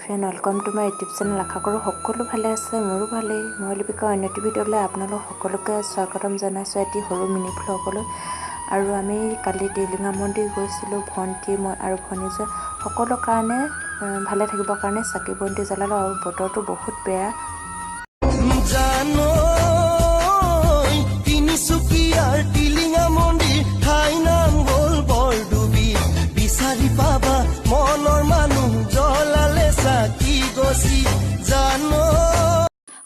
Friend, welcome to my YouTube channel. আশা কৰোঁ সকলো ভালে আছে, মোৰো ভালেই। মই লিপিকা অন্য এটি ভিডিঅ'লৈ আপোনালোক সকলোকে স্বাগতম জনাইছোঁ এটি সৰু মিনি ভ্লগলৈ। আৰু আমি কালি টিলিঙা মন্দিৰ গৈছিলোঁ, ভণ্টি মই আৰু ভনীজোৱা সকলৰ কাৰণে ভালে থাকিবৰ কাৰণে চাকি বন্তি জ্বলালোঁ। আৰু বতৰটো বহুত বেয়া। টিলিঙা মন্দিৰ ঠাই নাম গ'ল বৰডুবি, বিচাৰি পাবা মনৰ মানুহ জ্বলালে চাকি গছি জানো।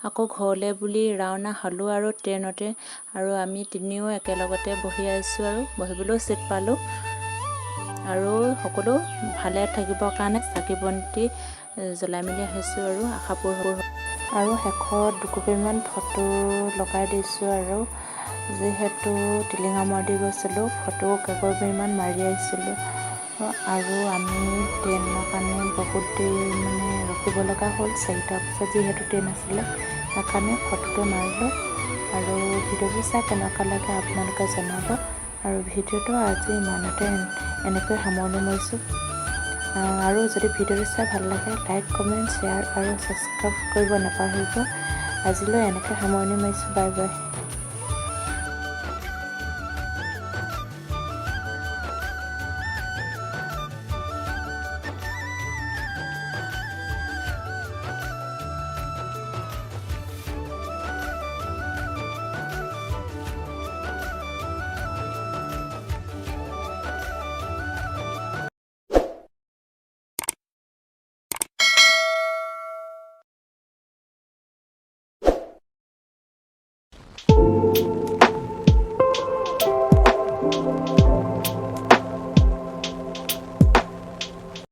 আকৌ ঘৰলৈ বুলি ৰাওনা হ'লোঁ আৰু ট্ৰেইনতে। আৰু আমি তিনিও একেলগতে বহি আহিছোঁ আৰু বহিবলৈও ছিট পালোঁ। আৰু সকলো ভালে থাকিবৰ কাৰণে চাকি বন্তি জ্বলাই মেলি আহিছোঁ আৰু আশাপুৰ আৰু শেষত দুকপিমান ফটো লগাই দিছোঁ। আৰু যিহেতু টিলিঙা মন্দিৰ গৈছিলোঁ, ফটো কেইকপিমান মাৰি আহিছিলোঁ। আৰু আমি ট্ৰেইনৰ কাৰণে বহুত দেৰি ৰখিব লগা হ'ল। 4টা বজাত যিহেতু ট্ৰেইন আছিলে, সেইকাৰণে ফটোটো মাৰিলোঁ। আৰু ভিডিঅ'বোৰ চাই কেনেকুৱা লাগে আপোনালোকে জনাব। আৰু ভিডিঅ'টো আজি ইমানতে এনেকৈ সামৰণি মাৰিছোঁ। আৰু যদি ভিডিঅ'টো চাই ভাল লাগে, লাইক, কমেণ্ট, শ্বেয়াৰ আৰু ছাবস্ক্ৰাইব কৰিব নাপাহৰিব। আজিলৈ এনেকৈ সামৰণি মাৰিছোঁ। Bye bye.